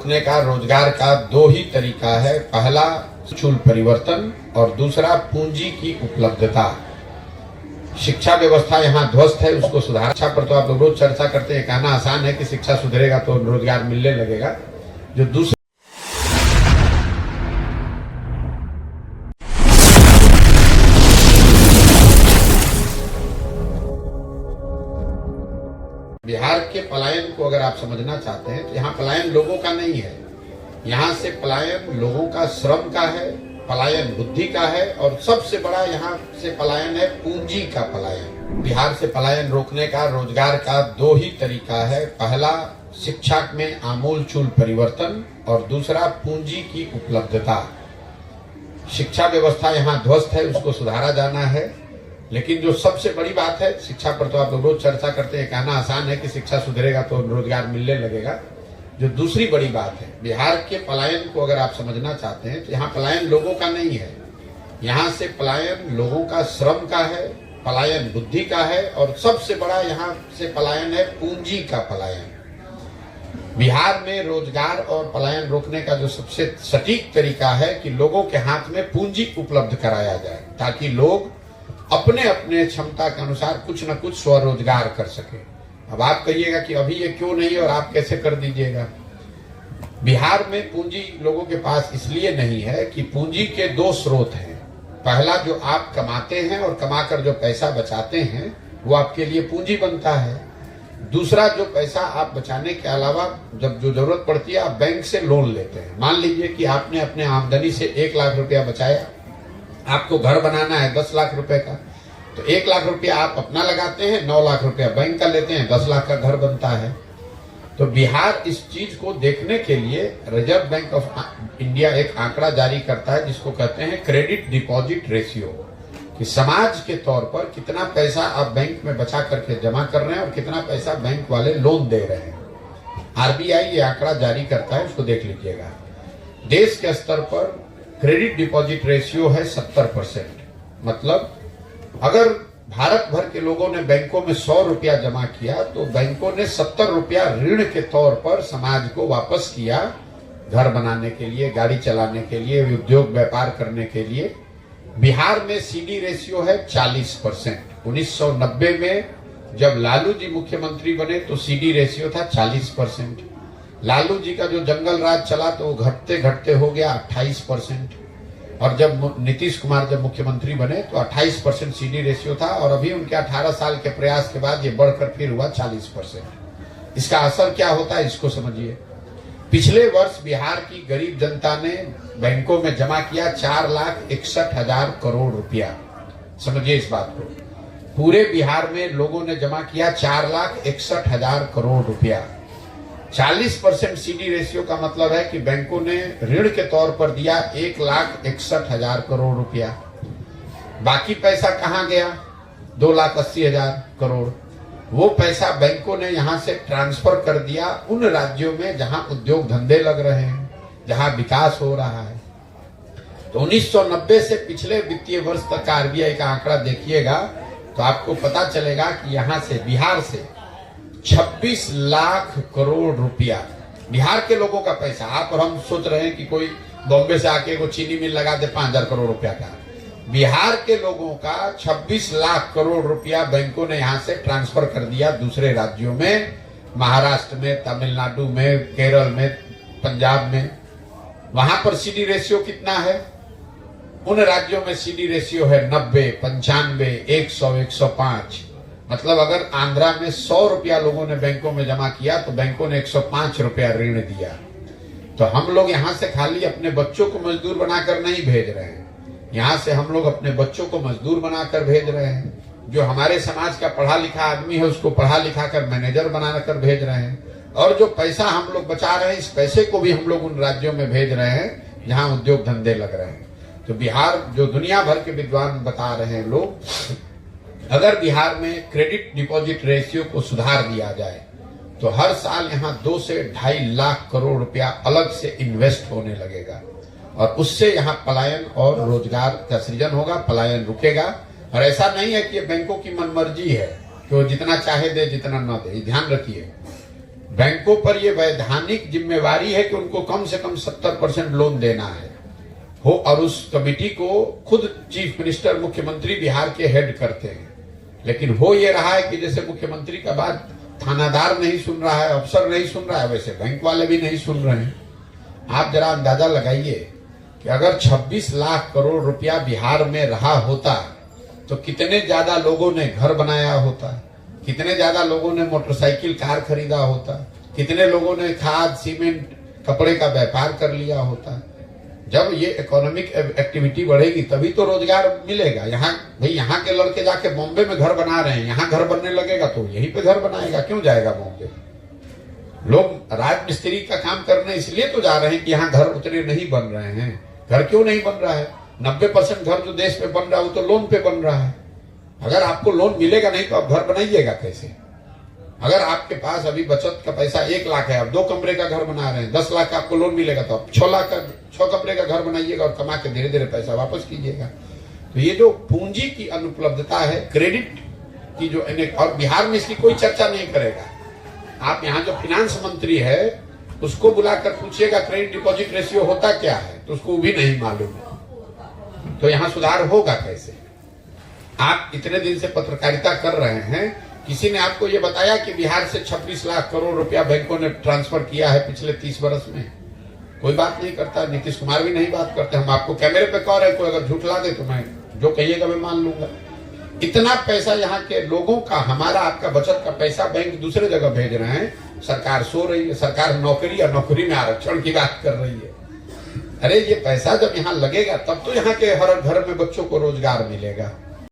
रोकने का, रोजगार का दो ही तरीका है। पहला चूल परिवर्तन और दूसरा पूंजी की उपलब्धता। शिक्षा व्यवस्था यहाँ ध्वस्त है, उसको सुधार। शिक्षा पर तो आप लोग रोज चर्चा करते हैं, कहना आसान है कि शिक्षा सुधरेगा तो रोजगार मिलने लगेगा। जो दूसरा बिहार के पलायन को अगर आप समझना चाहते हैं तो यहाँ पलायन लोगों का नहीं है, यहाँ से पलायन लोगों का श्रम का है, पलायन बुद्धि का है, और सबसे बड़ा यहाँ से पलायन है पूंजी का पलायन। बिहार से पलायन रोकने का, रोजगार का दो ही तरीका है। पहला शिक्षा में आमूलचूल परिवर्तन और दूसरा पूंजी की उपलब्धता। शिक्षा व्यवस्था यहाँ ध्वस्त है, उसको सुधारा जाना है। लेकिन जो सबसे बड़ी बात है, शिक्षा पर तो आप लोग रोज चर्चा करते हैं, कहना आसान है कि शिक्षा सुधरेगा तो रोजगार मिलने लगेगा। जो दूसरी बड़ी बात है, बिहार के पलायन को अगर आप समझना चाहते हैं तो यहाँ पलायन लोगों का नहीं है, यहाँ से पलायन लोगों का श्रम का है, पलायन बुद्धि का है, और सबसे बड़ा यहाँ से पलायन है पूंजी का पलायन। बिहार में रोजगार और पलायन रोकने का जो सबसे सटीक तरीका है कि लोगों के हाथ में पूंजी उपलब्ध कराया जाए, ताकि लोग अपने अपने क्षमता के अनुसार कुछ न कुछ स्वरोजगार कर सके। अब आप कहिएगा कि अभी ये क्यों नहीं और आप कैसे कर दीजिएगा। बिहार में पूंजी लोगों के पास इसलिए नहीं है कि पूंजी के दो स्रोत हैं। पहला, जो आप कमाते हैं और कमाकर जो पैसा बचाते हैं वो आपके लिए पूंजी बनता है। दूसरा, जो पैसा आप बचाने के अलावा जब जो जरूरत पड़ती है आप बैंक से लोन लेते हैं। मान लीजिए कि आपने अपने आमदनी से 1 लाख रुपया बचाया, आपको घर बनाना है 10 लाख रुपए का, तो 1 लाख रुपया आप अपना लगाते हैं, 9 लाख रुपया बैंक का लेते हैं, 10 लाख का घर बनता है। तो बिहार इस चीज को देखने के लिए रिजर्व बैंक ऑफ इंडिया एक आंकड़ा जारी करता है जिसको कहते हैं क्रेडिट डिपॉजिट रेशियो, कि समाज के तौर पर कितना पैसा आप बैंक में बचा करके जमा कर रहे हैं और कितना पैसा बैंक वाले लोन दे रहे हैं। आरबीआई ये आंकड़ा जारी करता है, उसको देख लीजिएगा। देश के स्तर पर क्रेडिट डिपॉजिट रेशियो है 70%। मतलब अगर भारत भर के लोगों ने बैंकों में 100 रुपया जमा किया तो बैंकों ने 70 रुपया ऋण के तौर पर समाज को वापस किया, घर बनाने के लिए, गाड़ी चलाने के लिए, उद्योग व्यापार करने के लिए। बिहार में सीडी रेशियो है 40%। 1990 में जब लालू जी मुख्यमंत्री बने तो सीडी रेशियो था 40%। लालू जी का जो जंगल राज चला तो घटते घटते हो गया 28%, और जब नीतीश कुमार जब मुख्यमंत्री बने तो 28% सीडी रेशियो था, और अभी उनके 18 साल के प्रयास के बाद ये बढ़कर फिर हुआ 40%। इसका असर क्या होता है इसको समझिए। पिछले वर्ष बिहार की गरीब जनता ने बैंकों में जमा किया 4,61,000 करोड़ रुपया। समझिए इस बात को, पूरे बिहार में लोगों ने जमा किया 4,61,000 करोड़ रुपया। 40% सीडी रेशियो का मतलब है कि बैंकों ने ऋण के तौर पर दिया 1,61,000 करोड़ रुपया। बाकी पैसा कहाँ गया? 2,80,000 करोड़। वो पैसा बैंकों ने यहां से ट्रांसफर कर दिया उन राज्यों में जहां उद्योग धंधे लग रहे हैं, जहां विकास हो रहा है। तो 1990 से पिछले वित्तीय वर्ष तक का आरबीआई का आंकड़ा देखिएगा तो आपको पता चलेगा कि यहां से, बिहार से 26 लाख करोड़ रुपया बिहार के लोगों का पैसा। आप और हम सोच रहे हैं कि कोई बॉम्बे से आके वो चीनी मिल लगा दे 5,000 करोड़ रुपया का। बिहार के लोगों का 26 लाख करोड़ रुपया बैंकों ने यहां से ट्रांसफर कर दिया दूसरे राज्यों में, महाराष्ट्र में, तमिलनाडु में, केरल में, पंजाब में। वहां पर सीडी रेशियो कितना है? उन राज्यों में सीडी रेशियो है 90, 95, 100, 105। मतलब अगर आंध्रा में 100 रुपया लोगों ने बैंकों में जमा किया तो बैंकों ने 105 रुपया ऋण दिया। तो हम लोग यहां से खाली अपने बच्चों को मजदूर बनाकर नहीं भेज रहे हैं, यहां से हम लोग अपने बच्चों को मजदूर बनाकर भेज रहे हैं। जो हमारे समाज का पढ़ा लिखा आदमी है उसको पढ़ा लिखा कर मैनेजर बनाकर भेज रहे हैं, और जो पैसा हम लोग बचा रहे हैं इस पैसे को भी हम लोग उन राज्यों में भेज रहे हैं जहां उद्योग धंधे लग रहे हैं। तो बिहार, जो दुनिया भर के विद्वान बता रहे हैं लोग, अगर बिहार में क्रेडिट डिपॉजिट रेशियो को सुधार दिया जाए तो हर साल यहाँ 2 से 2.5 लाख करोड़ रुपया अलग से इन्वेस्ट होने लगेगा, और उससे यहाँ पलायन और रोजगार का सृजन होगा, पलायन रुकेगा। और ऐसा नहीं है कि बैंकों की मनमर्जी है कि वो जितना चाहे दे जितना ना दे। ध्यान रखिए, बैंकों पर यह वैधानिक जिम्मेवारी है कि उनको कम से कम 70% लोन देना है हो, और उस कमिटी को खुद चीफ मिनिस्टर मुख्यमंत्री बिहार के हेड करते हैं। लेकिन हो ये रहा है कि जैसे मुख्यमंत्री का बात थानादार नहीं सुन रहा है, अफसर नहीं सुन रहा है, वैसे बैंक वाले भी नहीं सुन रहे हैं। आप जरा अंदाजा लगाइए कि अगर 26 लाख करोड़ रुपया बिहार में रहा होता तो कितने ज्यादा लोगों ने घर बनाया होता, कितने ज्यादा लोगों ने मोटरसाइकिल कार खरीदा होता, कितने लोगों ने खाद सीमेंट कपड़े का व्यापार कर लिया होता। जब ये इकोनॉमिक एक्टिविटी बढ़ेगी तभी तो रोजगार मिलेगा। यहाँ भाई यहाँ के लड़के जाके बॉम्बे में घर बना रहे हैं, यहाँ घर बनने लगेगा तो यहीं पे घर बनाएगा, क्यों जाएगा बॉम्बे। लोग राजमिस्त्री का काम करने इसलिए तो जा रहे हैं कि यहाँ घर उतने नहीं बन रहे हैं। घर क्यों नहीं बन रहा है? 90% घर जो देश में बन रहा है वो तो लोन पे बन रहा है। अगर आपको लोन मिलेगा नहीं तो आप घर बनाइएगा कैसे? अगर आपके पास अभी बचत का पैसा 1 लाख है, आप 2 कमरे का घर बना रहे हैं, 10 लाख का आपको लोन मिलेगा तो आप 6 कमरे का घर बनाइएगा और कमा के धीरे धीरे पैसा वापस कीजिएगा। तो ये जो पूंजी की अनुपलब्धता है, क्रेडिट की जो, और बिहार में इसकी कोई चर्चा नहीं करेगा। आप यहाँ जो फाइनेंस मंत्री है उसको बुलाकर पूछिएगा क्रेडिट डिपॉजिट रेशियो होता क्या है, तो उसको भी नहीं मालूम है। तो यहाँ सुधार होगा कैसे? आप इतने दिन से पत्रकारिता कर रहे हैं, किसी ने आपको ये बताया कि बिहार से 26 लाख करोड़ रुपया बैंकों ने ट्रांसफर किया है पिछले 30 वर्ष में? कोई बात नहीं करता, नीतीश कुमार भी नहीं बात करते। हम आपको कैमरे पे कह रहे हैं, कोई अगर झूठला दे तो मैं जो कहिएगा मैं मान लूंगा। इतना पैसा यहाँ के लोगों का, हमारा आपका बचत का पैसा बैंक दूसरे जगह भेज रहे हैं, सरकार सो रही है। सरकार नौकरी या नौकरी में आरक्षण की बात कर रही है। अरे ये पैसा जब यहाँ लगेगा तब तो यहाँ के हर घर में बच्चों को रोजगार मिलेगा।